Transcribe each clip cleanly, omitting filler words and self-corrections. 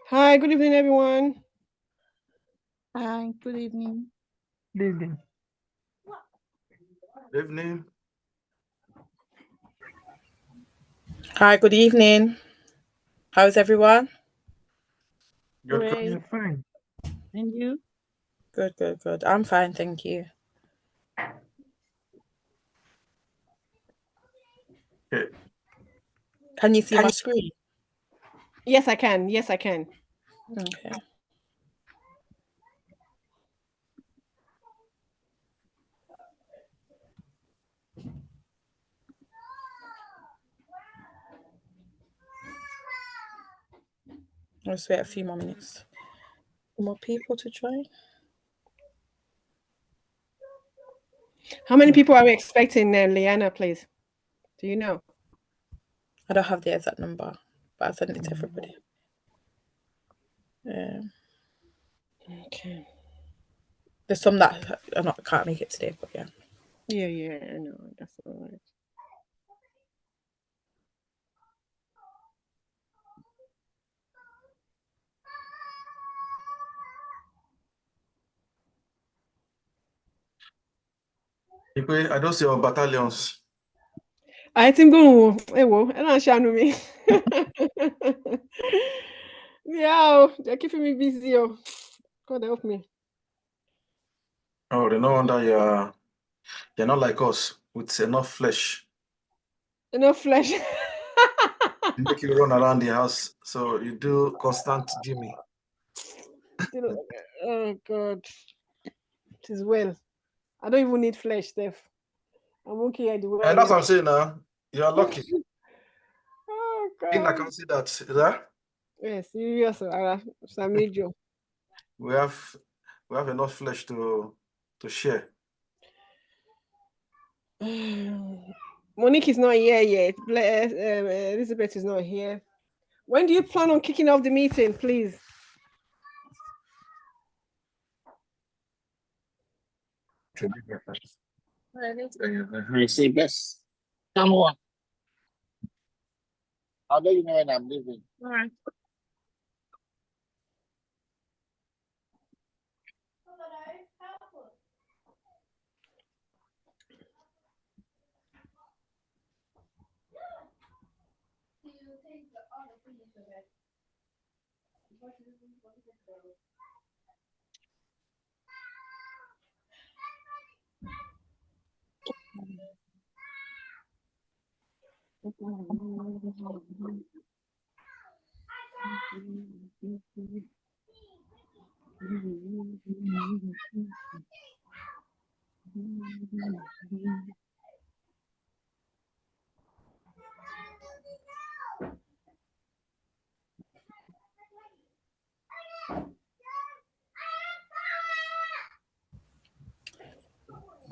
Hi, good evening, everyone. Hi, good evening. Good evening. Good evening. Hi, good evening. How's everyone? Good. Great. You're fine. And you? Good, good, good. I'm fine, thank you. Okay. Can you see my screen? Yes, I can. Yes, I can. Okay. Let's wait a few more minutes for more people to join. How many people are we expecting, Liana, please? Do you know? I don't have the exact number, but I'll send it to everybody. Okay. There's some that can't make it today, but yeah. Yeah, I know. That's all right. I don't see our battalions. I think go. Hey, whoa, I don't share me. Yeah, they're keeping me busy. Oh, God help me. Oh, they no wonder you're not like us with enough flesh. Enough flesh. To make you run around the house, so you do constant gymming. Oh God, it is well. I don't even need flesh, Steph. I'm okay at the way. And that's what I'm saying now. You are lucky. Oh I God. can see that. Is that? Yes, serious. It's a major. We have enough flesh to share. Monique is not here yet. Elizabeth is not here. When do you plan on kicking off the meeting, please? You say best. Come on. I'll let you know when I'm leaving. All right.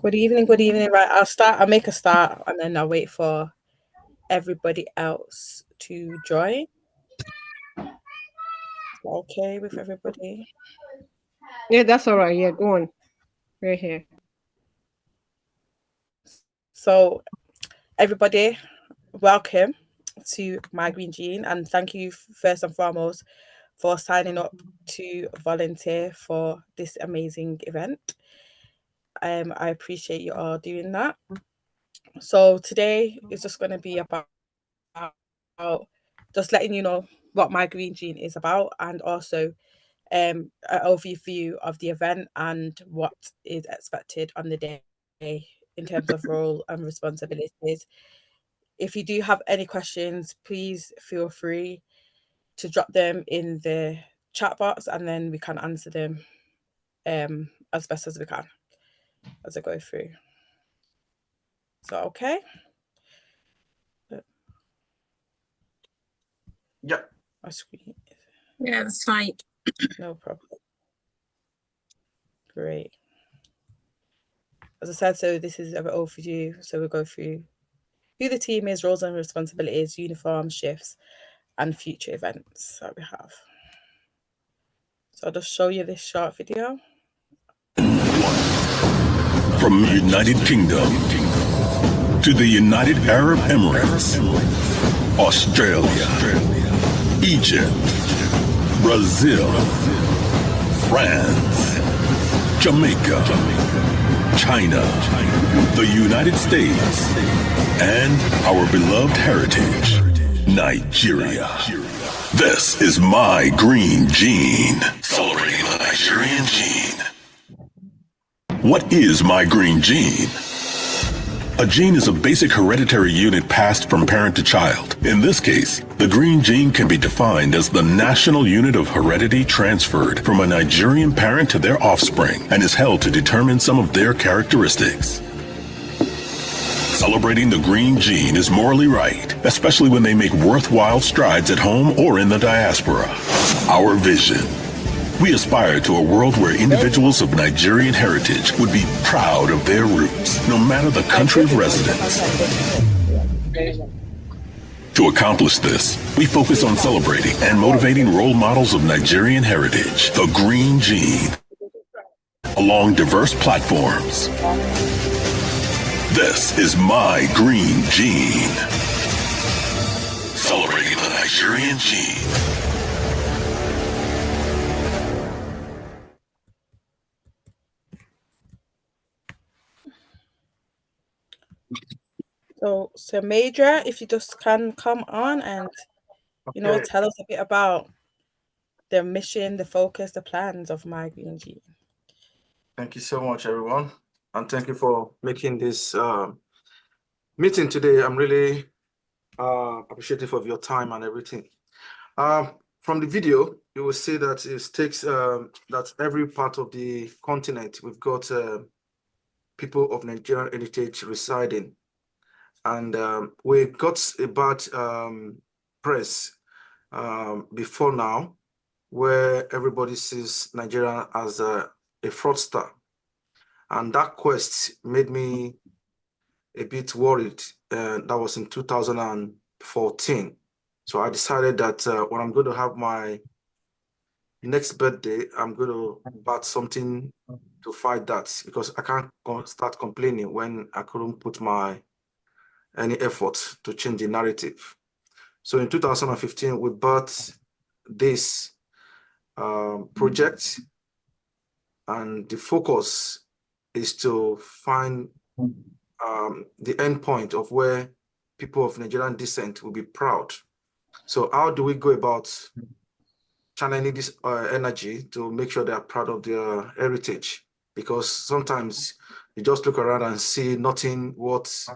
Good evening, good evening. Right, I'll make a start and then I'll wait for everybody else to join. Okay with everybody? Yeah, that's all right. Yeah, go on. Right here. So, everybody, welcome to My Green Gene, and thank you first and foremost for signing up to volunteer for this amazing event. I appreciate you all doing that. So today is just going to be about just letting you know what My Green Gene is about, and also an overview of the event and what is expected on the day in terms of role and responsibilities. If you do have any questions, please feel free to drop them in the chat box and then we can answer them as best as we can as I go through. So, okay? Yeah. My screen. Yeah, that's fine. No problem. Great. As I said, so this is an overview. So we'll go through who the team is, roles and responsibilities, uniform shifts, and future events that we have. So I'll just show you this short video. From the United Kingdom to the United Arab Emirates, Australia, Egypt, Brazil, France, Jamaica, China, the United States, and our beloved heritage, Nigeria. This is my green gene, celebrating the Nigerian gene. What is my green gene? A gene is a basic hereditary unit passed from parent to child. In this case, the green gene can be defined as the national unit of heredity transferred from a Nigerian parent to their offspring and is held to determine some of their characteristics. Celebrating the green gene is morally right, especially when they make worthwhile strides at home or in the diaspora. Our vision. We aspire to a world where individuals of Nigerian heritage would be proud of their roots, no matter the country of residence. To accomplish this, we focus on celebrating and motivating role models of Nigerian heritage, the green gene, along diverse platforms. This is my green gene. Celebrating the Nigerian gene. So Major, if you just can come on and, you know, tell us a bit about the mission, the focus, the plans of my green gene. Thank you so much, everyone. And thank you for making this meeting today. I'm really appreciative of your time and everything. From the video, you will see that it takes that every part of the continent, we've got people of Nigerian heritage residing. And we got a bad press before now, where everybody sees Nigeria as a fraudster. And that quest made me a bit worried. That was in 2014. So I decided that when I'm going to have my next birthday, I'm going to bat something to fight that, because I can't start complaining when I couldn't put any effort to change the narrative. So in 2015, we bought this project, and the focus is to find the end point of where people of Nigerian descent will be proud. So how do we go about channeling this energy to make sure they are proud of their heritage? Because sometimes you just look around and see nothing worth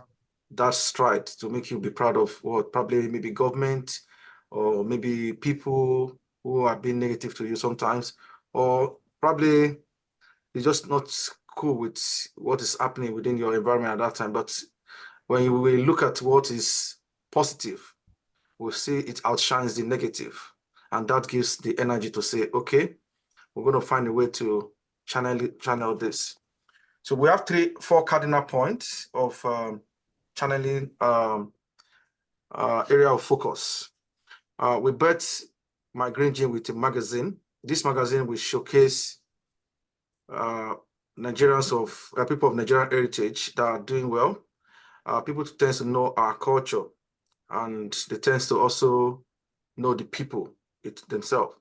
that stride to make you be proud of what probably maybe government or maybe people who are being negative to you sometimes, or probably you're just not cool with what is happening within your environment at that time. But when you will look at what is positive, we'll see it outshines the negative. And that gives the energy to say, okay, we're going to find a way to channel this. So we have 4 cardinal points of channeling area of focus. We built my green gene with a magazine. This magazine will showcase Nigerians of people of Nigerian heritage that are doing well. People tend to know our culture, and they tend to also know the people themselves.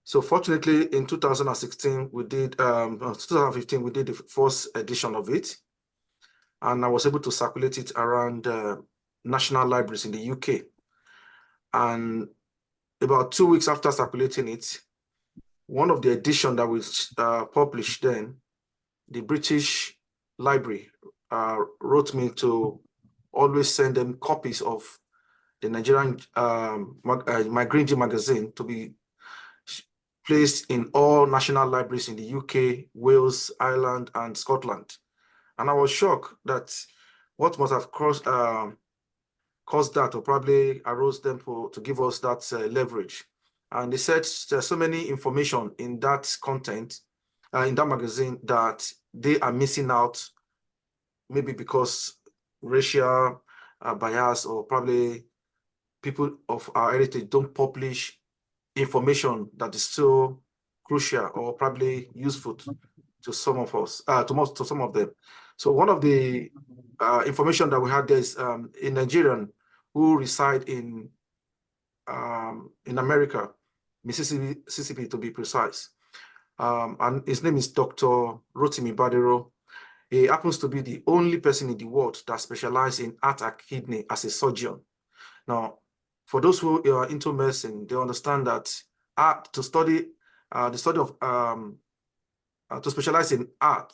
So fortunately, in 2016, we did 2015, we did the first edition of it, and I was able to circulate it around national libraries in the UK. And about 2 weeks after circulating it, one of the editions that was published then, the British Library wrote me to always send them copies of the Nigerian my Green Gene magazine to be placed in all national libraries in the UK, Wales, Ireland, and Scotland. And I was shocked that what must have caused that, or probably arose them to give us that leverage. And they said there's so many information in that content, in that magazine, that they are missing out, maybe because racial bias, or probably people of our heritage don't publish information that is so crucial or probably useful to some of us, to some of them. So one of the information that we had there is a Nigerian who reside in in America, Mississippi to be precise. And his name is Dr. Rotimi Badero. He happens to be the only person in the world that specializes in heart and kidney as a surgeon. Now, for those who are into medicine, they understand that to study the study of to specialize in art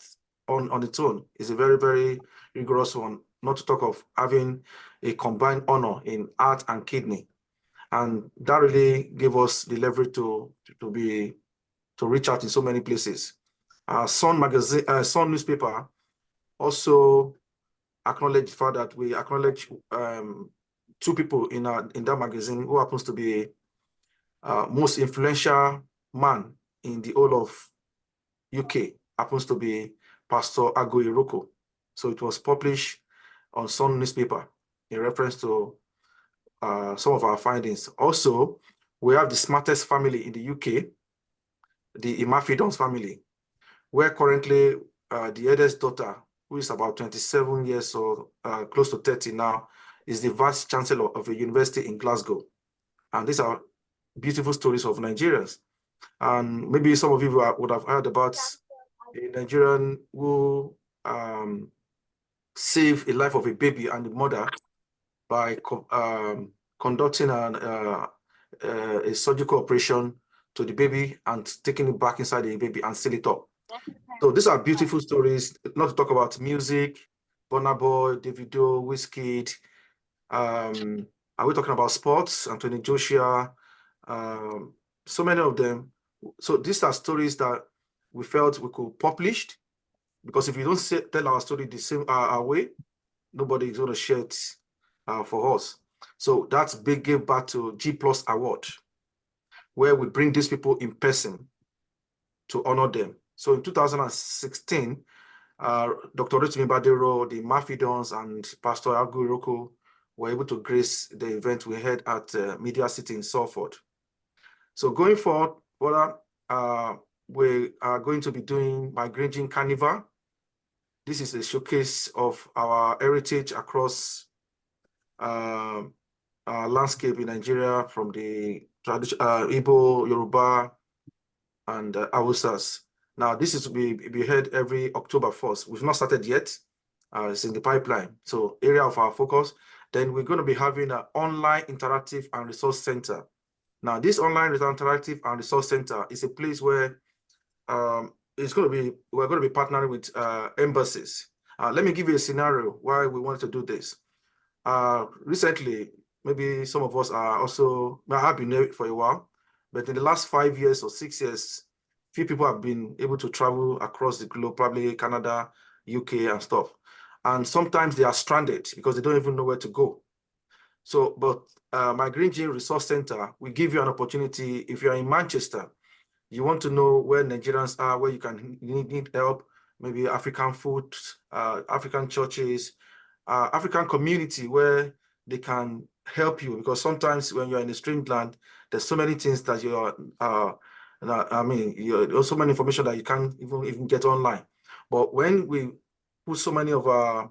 on its own is a very, very rigorous one, not to talk of having a combined honor in art and kidney. And that really gave us the leverage to reach out in so many places. Sun magazine, Sun newspaper also acknowledged the fact that we acknowledge two people in that magazine who happens to be most influential man in the whole of UK, happens to be Pastor Ago Iroko. So it was published on Sun newspaper in reference to some of our findings. Also, we have the smartest family in the UK, the Imafidons family, where currently the eldest daughter, who is about 27 years or close to 30 now, is the vice chancellor of a university in Glasgow. And these are beautiful stories of Nigerians. And maybe some of you would have heard about a Nigerian who saved a life of a baby and the mother by conducting a surgical operation to the baby and taking it back inside the baby and seal it up. So these are beautiful stories, not to talk about music, Burna Boy, Davido, Wizkid. Are we talking about sports? Anthony Joshua, so many of them. So these are stories that we felt we could publish, because if you don't tell our story the same our way, nobody is going to share it for us. So that's big give back to G+ Award, where we bring these people in person to honor them. So in 2016, Dr. Rotimi Badero, the Mafidons, and Pastor Agu Iroko were able to grace the event we had at Media City in Salford. So going forward, we are going to be doing My Green Gene Carnival. This is a showcase of our heritage across our landscape in Nigeria, from the traditional Igbo, Yoruba, and Hausas. Now, this is to be held every October 1st. We've not started yet. It's in the pipeline. So area of our focus. Then we're going to be having an online interactive and resource center. Now, this online interactive and resource center is a place where we're going to be partnering with embassies. Let me give you a scenario why we wanted to do this. Recently, maybe some of us are also, I have been there for a while, but in the last 5 years or 6 years, few people have been able to travel across the globe, probably Canada, UK, and stuff. And sometimes they are stranded because they don't even know where to go. So, but My Green Gene Resource Center, we give you an opportunity. If you're in Manchester, you want to know where Nigerians are, where you need help, maybe African food, African churches, African community where they can help you. Because sometimes when you're in a strange land, there's so many things that you're, there's so many information that you can't even get online. But when we put so many of our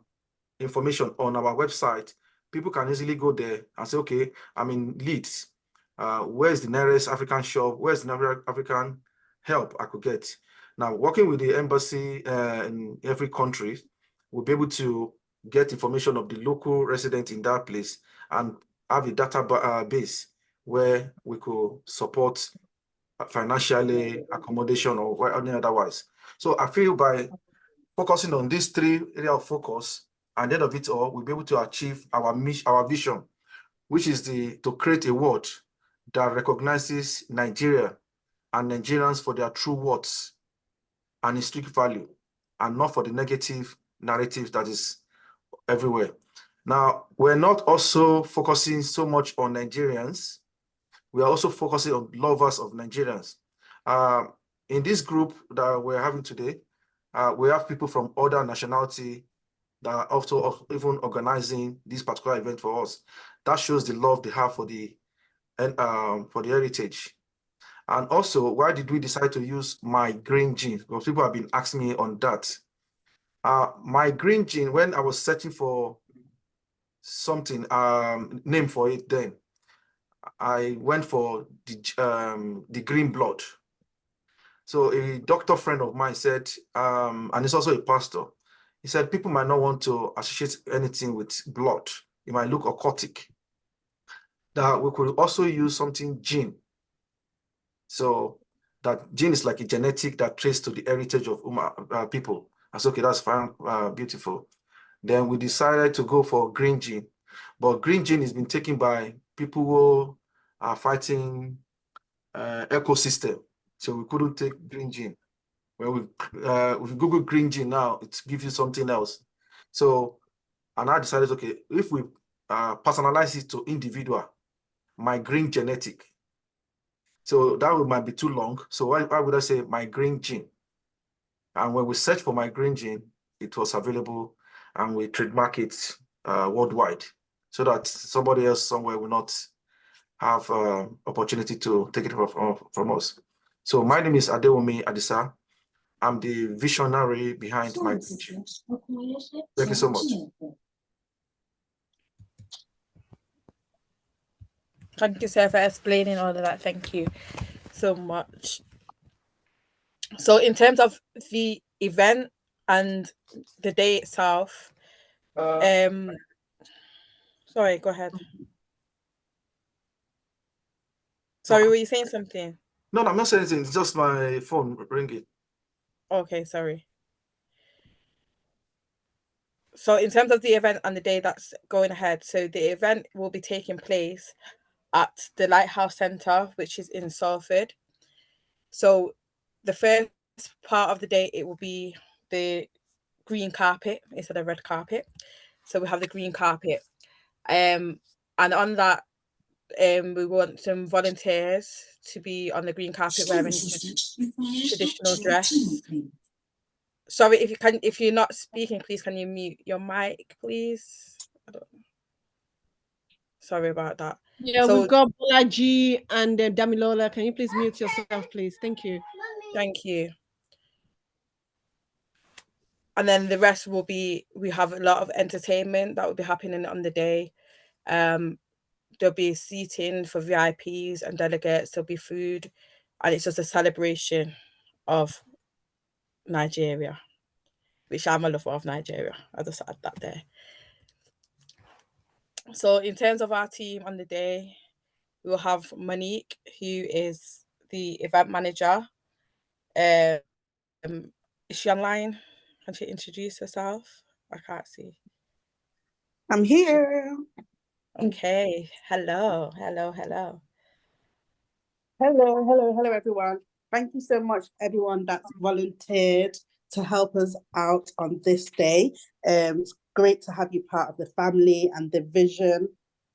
information on our website, people can easily go there and say, okay, I'm in Leeds. Where's the nearest African shop? Where's the nearest African help I could get? Now, working with the embassy in every country, we'll be able to get information of the local resident in that place and have a database where we could support financially, accommodation, or any otherwise. So I feel by focusing on these 3 areas of focus, at the end of it all, we'll be able to achieve our vision, which is to create a world that recognizes Nigeria and Nigerians for their true worth and intrinsic value, and not for the negative narrative that is everywhere. Now, we're not also focusing so much on Nigerians. We are also focusing on lovers of Nigerians. In this group that we're having today, we have people from other nationality that are also even organizing this particular event for us. That shows the love they have for the heritage. And also, why did we decide to use My Green Gene? Because people have been asking me on that. My Green Gene, when I was searching for something, name for it then, I went for the green blood. So a doctor friend of mine said, and he's also a pastor, he said people might not want to associate anything with blood. It might look occultic. That we could also use something gene. So that gene is like a genetic that traces to the heritage of people. I said, okay, that's fine, beautiful. Then we decided to go for green gene. But green gene has been taken by people who are fighting ecosystem. So we couldn't take green gene. When if you Google green gene now, it gives you something else. So, and I decided, okay, if we personalize it to individual, my green genetic. So that might be too long. So why would I say my green gene? And when we search for my green gene, it was available, and we trademark it worldwide, so that somebody else somewhere will not have opportunity to take it from us. So my name is Adewumi Adisa. I'm the visionary behind my vision. Thank you so much. Thank you, sir, for explaining all of that. Thank you so much. So in terms of the event and the day itself, sorry, go ahead. Sorry, were you saying something? No, I'm not saying anything. It's just my phone ringing. Okay, sorry. So in terms of the event and the day that's going ahead, so the event will be taking place at the Lighthouse Centre, which is in Salford. So the first part of the day, it will be the green carpet instead of red carpet. So we have the green carpet. And on that, we want some volunteers to be on the green carpet wearing traditional dress. Sorry, if you're not speaking, please can you mute your mic, please? Sorry about that. Yeah, so we've got Bolaji and Damilola. Can you please mute yourself, please? Thank you. Thank you. And then the rest will be, we have a lot of entertainment that will be happening on the day. There'll be seating for VIPs and delegates. There'll be food, and it's just a celebration of Nigeria, which I'm a lover of Nigeria. I just add that there. So in terms of our team on the day, we'll have Monique, who is the event manager. Is she online? Can she introduce herself? I can't see. I'm here. Okay. Hello. Hello, everyone. Thank you so much, everyone that's volunteered to help us out on this day. It's great to have you part of the family and the vision.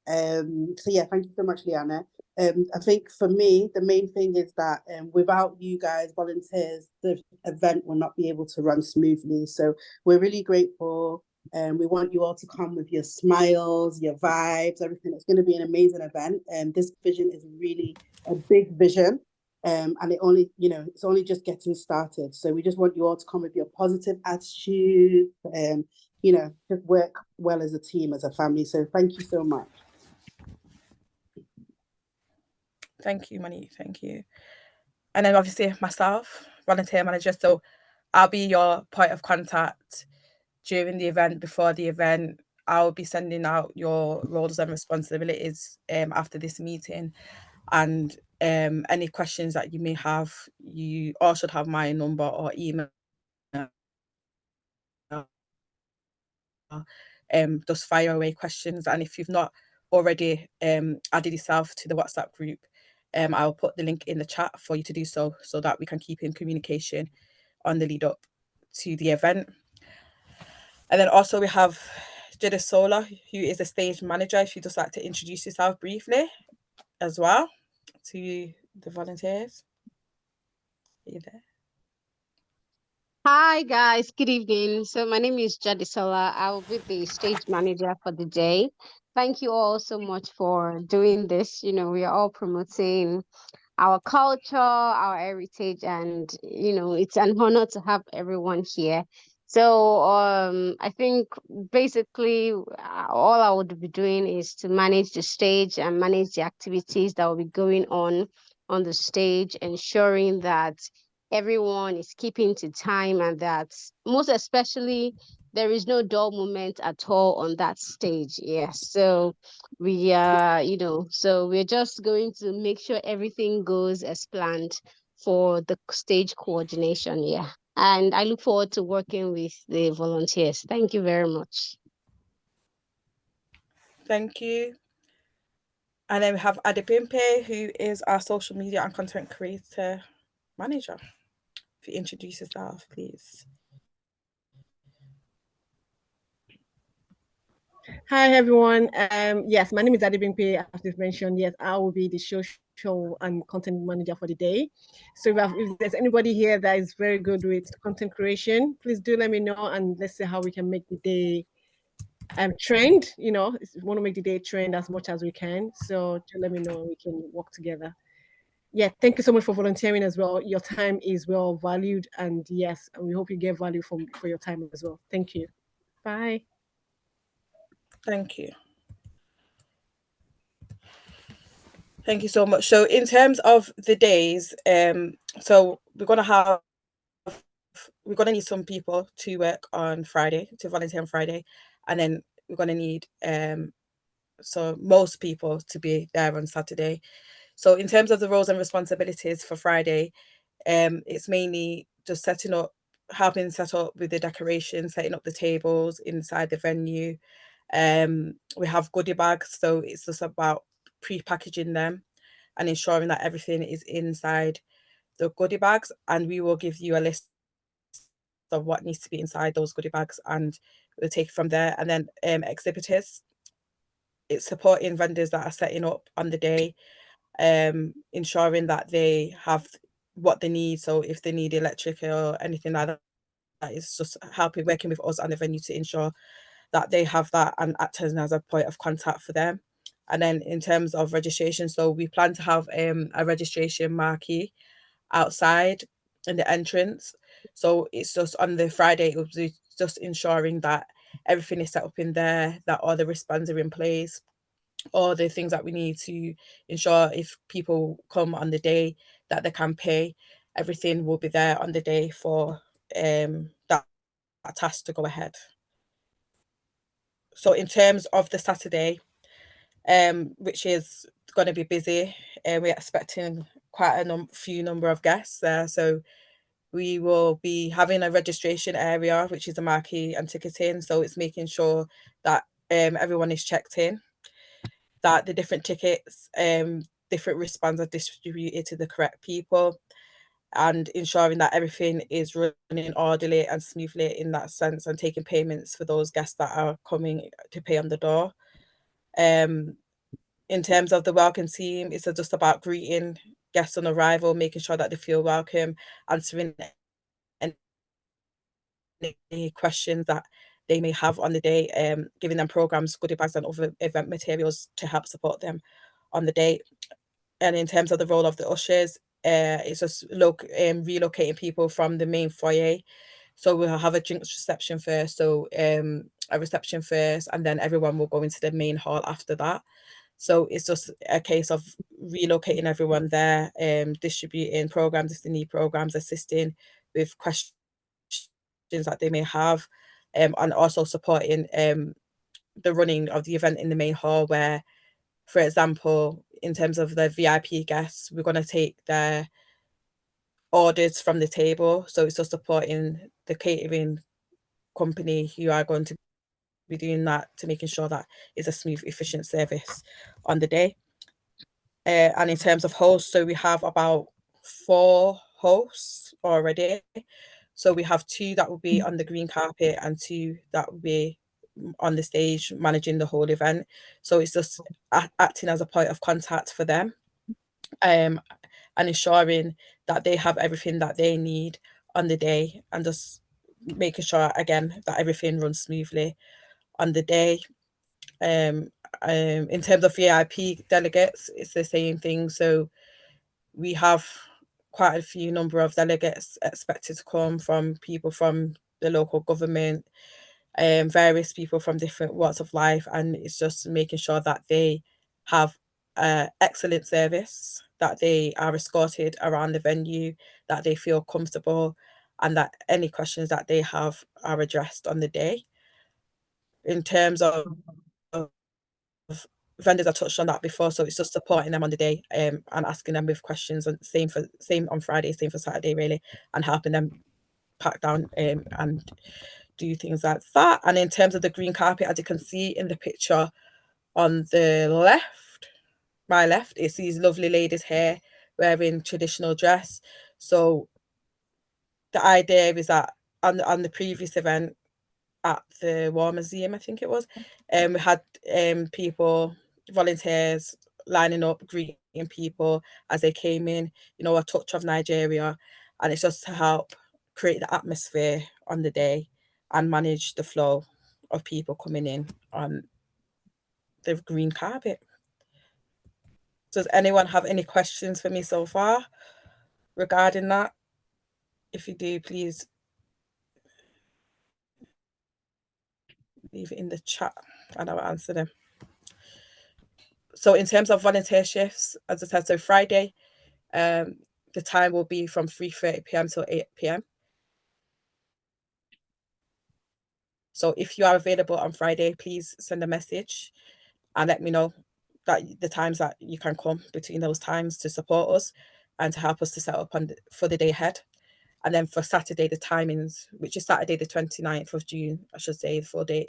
So yeah, thank you so much, Liana. I think for me, the main thing is that without you guys, volunteers, the event will not be able to run smoothly. So we're really grateful. We want you all to come with your smiles, your vibes, everything. It's going to be an amazing event. This vision is really a big vision. And it only, it's only just getting started. So we just want you all to come with your positive attitude, just work well as a team, as a family. So thank you so much. Thank you, Monique. Thank you. And then obviously myself, volunteer manager. So I'll be your point of contact during the event, before the event. I'll be sending out your roles and responsibilities after this meeting. And any questions that you may have, you all should have my number or email. Just fire away questions. And if you've not already added yourself to the WhatsApp group, I'll put the link in the chat for you to do so that we can keep in communication on the lead up to the event. And then also we have Sola, who is a stage manager. If you'd just like to introduce yourself briefly as well to the volunteers. Are you there? Hi guys, good evening. So my name is Jadisola. I will be the stage manager for the day. Thank you all so much for doing this. We are all promoting our culture, our heritage, and it's an honor to have everyone here. So I think basically all I would be doing is to manage the stage and manage the activities that will be going on the stage, ensuring that everyone is keeping to time and that most especially there is no dull moment at all on that stage. Yes. So we so we're just going to make sure everything goes as planned for the stage coordination. Yeah. And I look forward to working with the volunteers. Thank you very much. Thank you. And then we have Adebimpe, who is our social media and content creator manager. If you introduce yourself, please. Hi everyone. Yes, my name is Adebimpe. As you've mentioned, yes, I will be the social and content manager for the day. So if there's anybody here that is very good with content creation, please do let me know, and let's see how we can make the day trend. We want to make the day trend as much as we can. So do let me know, and we can work together. Yeah, thank you so much for volunteering as well. Your time is well valued, and yes, and we hope you get value for your time as well. Thank you. Bye. Thank you. Thank you so much. So in terms of the days, so we're gonna need some people to work on Friday, to volunteer on Friday, and then we're gonna need so most people to be there on Saturday. So in terms of the roles and responsibilities for Friday, it's mainly just helping set up with the decoration, setting up the tables inside the venue. We have goodie bags, so it's just about pre-packaging them and ensuring that everything is inside the goodie bags, and we will give you a list of what needs to be inside those goodie bags, and we'll take it from there. And then exhibitors, it's supporting vendors that are setting up on the day, ensuring that they have what they need. So if they need electric or anything like that is just helping working with us on the venue to ensure that they have that and acting as a point of contact for them. And then in terms of registration, so we plan to have a registration marquee outside in the entrance. So it's just on the Friday, it will be just ensuring that everything is set up in there, that all the wristbands are in place, all the things that we need to ensure if people come on the day that they can pay. Everything will be there on the day for that task to go ahead. So in terms of the Saturday, which is going to be busy, we're expecting quite a few number of guests there. So we will be having a registration area, which is a marquee and ticketing. So it's making sure that everyone is checked in, that the different tickets, different wristbands are distributed to the correct people, and ensuring that everything is running orderly and smoothly in that sense, and taking payments for those guests that are coming to pay on the door. In terms of the welcome team, it's just about greeting guests on arrival, making sure that they feel welcome, answering any questions that they may have on the day, giving them programs, goodie bags, and other event materials to help support them on the day. And in terms of the role of the ushers, it's just relocating people from the main foyer. So we'll have a drinks reception first, so a reception first, and then everyone will go into the main hall after that. So it's just a case of relocating everyone there, distributing programs if they need programs, assisting with questions that they may have, and also supporting the running of the event in the main hall where, for example, in terms of the VIP guests, we're going to take their orders from the table. So it's just supporting the catering company who are going to be doing that, to making sure that it's a smooth, efficient service on the day. And in terms of hosts, so we have about 4 hosts already. So we have 2 that will be on the green carpet and 2 that will be on the stage managing the whole event. So it's just acting as a point of contact for them, and ensuring that they have everything that they need on the day, and just making sure again that everything runs smoothly on the day. In terms of VIP delegates, it's the same thing. So we have quite a few number of delegates expected to come from people from the local government, various people from different walks of life, and it's just making sure that they have excellent service, that they are escorted around the venue, that they feel comfortable, and that any questions that they have are addressed on the day. In terms of vendors, I touched on that before, so it's just supporting them on the day, and asking them with questions, and same on Friday, same for Saturday, really, and helping them pack down and do things like that. And in terms of the green carpet, as you can see in the picture on the left, my left, it's these lovely ladies here wearing traditional dress. So the idea is that on the previous event at the War Museum, I think it was, we had people, volunteers lining up, greeting people as they came in, you know, a touch of Nigeria, and it's just to help create the atmosphere on the day and manage the flow of people coming in on the green carpet. Does anyone have any questions for me so far regarding that? If you do, please leave it in the chat and I'll answer them. So in terms of volunteer shifts, as I said, so Friday, the time will be from 3:30 p.m. till 8 p.m. So if you are available on Friday, please send a message and let me know that the times that you can come between those times to support us and to help us to set up for the day ahead. And then for Saturday, the timings, which is Saturday the 29th of June, I should say, for the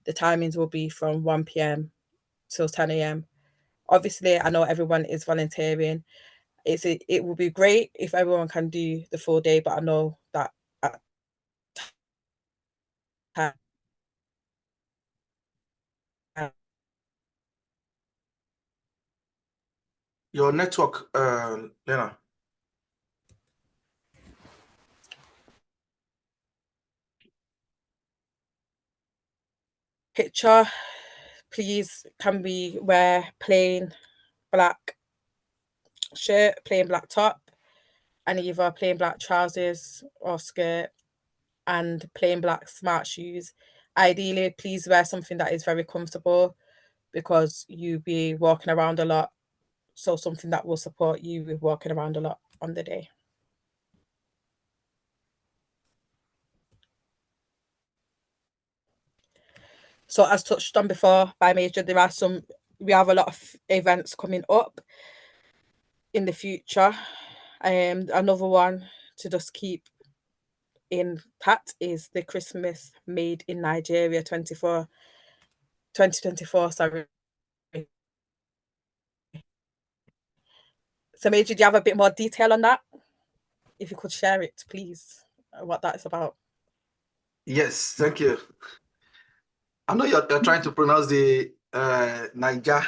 timings will be from 1 p.m. till 10 a.m. Obviously, I know everyone is volunteering. It will be great if everyone can do the full day, but I know that Your network, Lena. picture, please, can we wear plain black shirt, plain black top, and either plain black trousers or skirt and plain black smart shoes. Ideally, please wear something that is very comfortable because you'll be walking around a lot. So something that will support you with walking around a lot on the day. So as touched on before by Major, we have a lot of events coming up in the future. Another one to just keep in pat is the Christmas Made in Nigeria 2024, sorry. So Major, do you have a bit more detail on that? If you could share it, please, what that is about. Yes, thank you. I know you're trying to pronounce the Niger.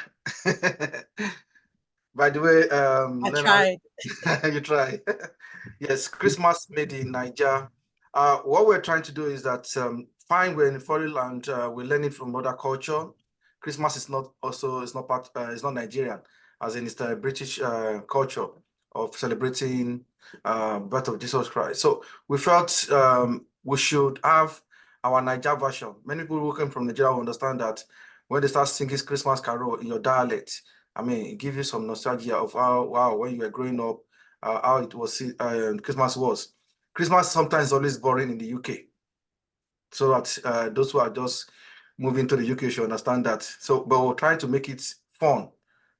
By the way, I tried. You try. Yes, Christmas Made in Niger. What we're trying to do is that fine, we're in foreign land, we're learning from other culture. Christmas is not it's not Nigerian, as in it's the British culture of celebrating birth of Jesus Christ. So we felt we should have our Niger version. Many people who come from Nigeria will understand that when they start singing Christmas carol in your dialect, I mean, it gives you some nostalgia of how, wow, when you were growing up, how it was, Christmas was. Christmas sometimes is always boring in the UK. So that those who are just moving to the UK should understand that. So, but we'll try to make it fun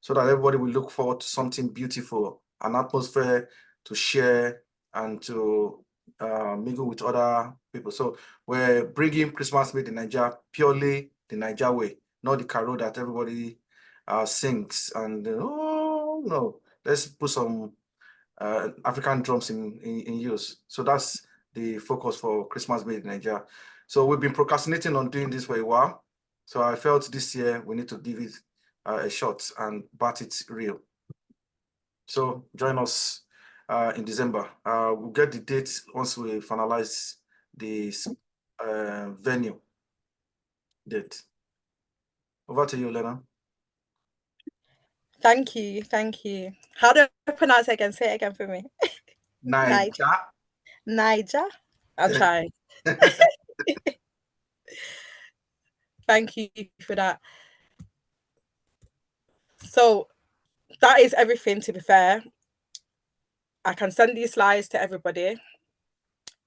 so that everybody will look forward to something beautiful, an atmosphere to share and to mingle with other people. So we're bringing Christmas Made in Nigeria purely the Niger way, not the carol that everybody sings. And oh no, let's put some African drums in use. So that's the focus for Christmas Made in Nigeria. So we've been procrastinating on doing this for a while. So I felt this year we need to give it a shot and bat it real. So join us in December. We'll get the date once we finalize the venue date. Over to you, Lena. Thank you. How do I pronounce it again? Say it again for me. Niger. Niger. I'll try. Thank you for that. So that is everything, to be fair. I can send these slides to everybody.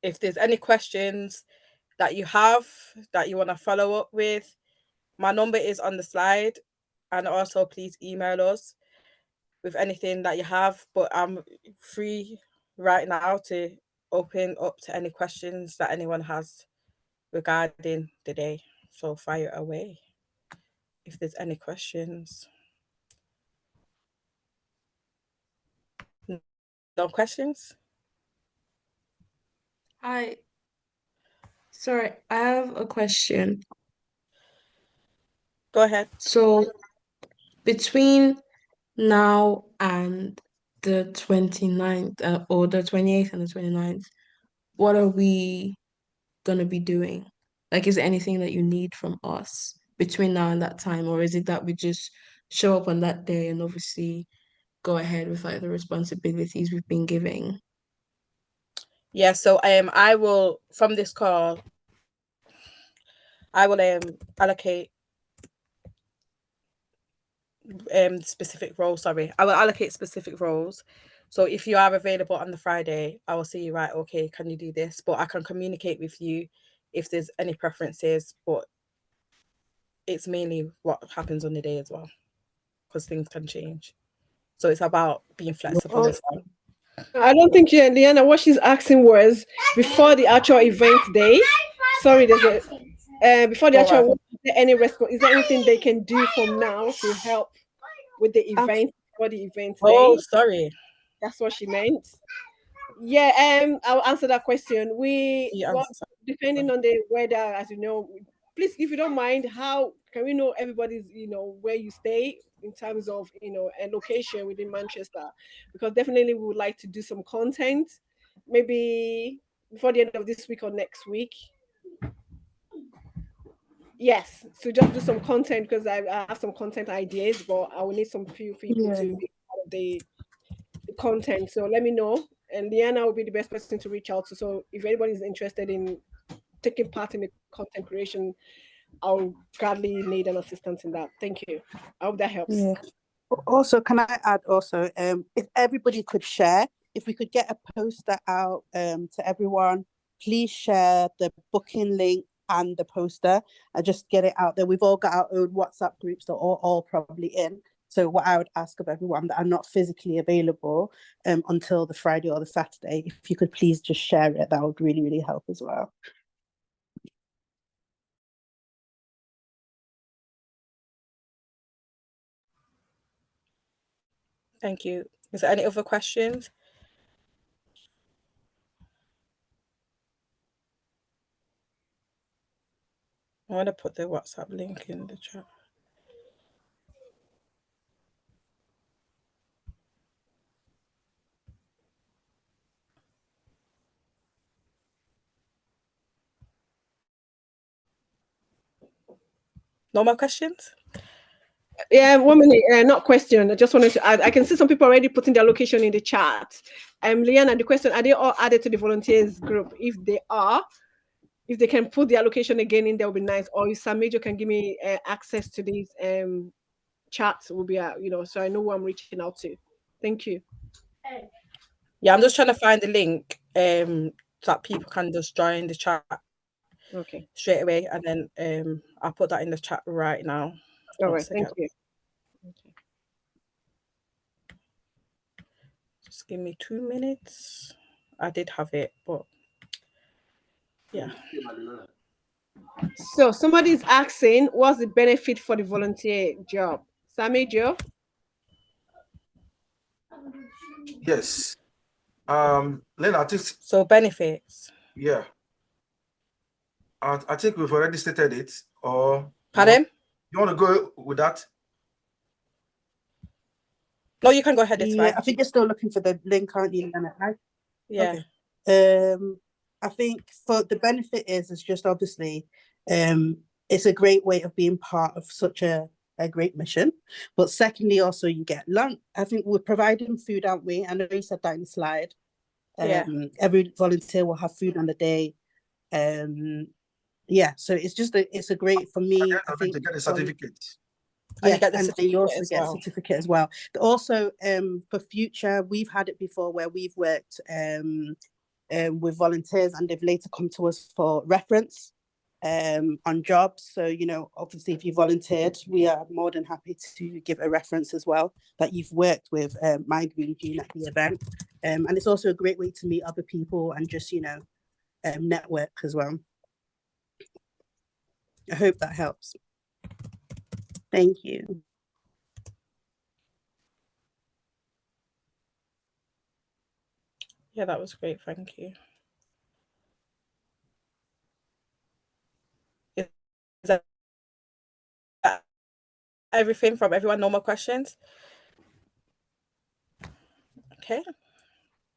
If there's any questions that you have that you want to follow up with, my number is on the slide. And also please email us with anything that you have. But I'm free right now to open up to any questions that anyone has regarding the day. So fire away if there's any questions. No questions? Sorry, I have a question. Go ahead. So between now and the 29th or the 28th and the 29th, what are we gonna be doing? Like, is there anything that you need from us between now and that time, or is it that we just show up on that day and obviously go ahead with like the responsibilities we've been giving? Yeah, so I will, from this call, I will allocate specific roles. Sorry, I will allocate specific roles. So if you are available on the Friday, I will see you, right, okay, can you do this? But I can communicate with you if there's any preferences, but it's mainly what happens on the day as well, because things can change. So it's about being flexible as well. I don't think, yeah, Leanna, what she's asking was before the actual event day. Sorry, there's a before the actual. Is there any response? Is there anything they can do from now to help with the event before the event day? Oh, sorry. That's what she meant. Yeah, I'll answer that question. Depending on the weather, as you know, please, if you don't mind, how can we know everybody's, where you stay in terms of, a location within Manchester? Because definitely we would like to do some content, maybe before the end of this week or next week. Yes, so just do some content, because I have some content ideas, but I will need some few people to be part of the content. So let me know, and Liana will be the best person to reach out to. So if anybody is interested in taking part in the content creation, I'll gladly need an assistance in that. Thank you. I hope that helps. Yeah. Also, can I add also, if everybody could share, if we could get a poster out to everyone, please share the booking link and the poster and just get it out there. We've all got our own WhatsApp groups that are all probably in. So what I would ask of everyone that are not physically available until the Friday or the Saturday, if you could please just share it, that would really, really help as well. Thank you. Is there any other questions? I want to put the WhatsApp link in the chat. No more questions? Yeah, 1 minute, not question. I just wanted to add, I can see some people already putting their location in the chat. Leanna, the question, are they all added to the volunteers group? If they are, if they can put their location again in, that would be nice. Or if Sam Major can give me access to these chats, will be, so I know who I'm reaching out to. Thank you. Yeah, I'm just trying to find the link so that people can just join the chat straight away, and then I'll put that in the chat right now. All right, thank you. Okay. Just give me 2 minutes. I did have it, but yeah. So somebody's asking, what's the benefit for the volunteer job? Sammy Joe? Yes. Lena, I think so. Benefits. Yeah. I think we've already stated it. Or pardon? You want to go with that? No, you can go ahead. It's fine. I think you're still looking for the link, aren't you, Lena? Right? Yeah. Okay. I think for the benefit is just obviously it's a great way of being part of such a great mission. But secondly, also you get lunch. I think we're providing food, aren't we? I know you said that in the slide. Every volunteer will have food on the day. Yeah, so it's a great for me. I think to get a certificate. And you yes, get the and certificate you also as get a well. certificate as well. But also, for future, we've had it before where we've worked with volunteers and they've later come to us for reference on jobs. So, you know, obviously if you volunteered, we are more than happy to give a reference as well that you've worked with My Green Gene at the event. And it's also a great way to meet other people and just, you know, network as well. I hope that helps. Thank you. Yeah, that was great. Thank you. Is that everything from everyone? No more questions? Okay.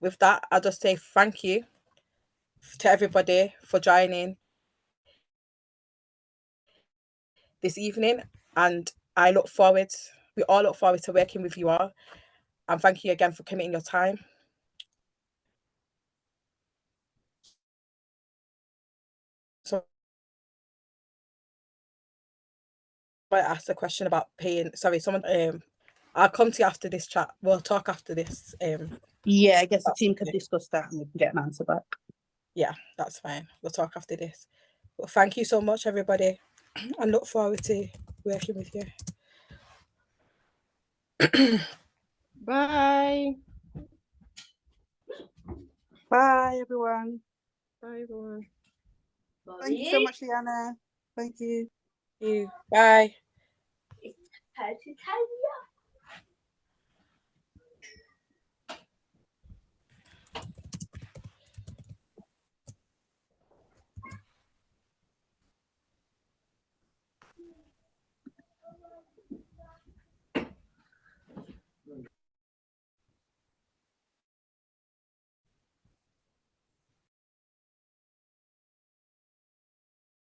With that, I'll just say thank you to everybody for joining this evening. And we all look forward to working with you all. And thank you again for committing your time. So I asked a question about paying. Sorry, someone. I'll come to you after this chat. We'll talk after this. Yeah, I guess the team can discuss that and we can get an answer back. Yeah, that's fine. We'll talk after this. But thank you so much, everybody. I look forward to working with you. Bye. Bye, everyone. Bye, everyone. Thank you so much, Liana. Thank you. Bye. It's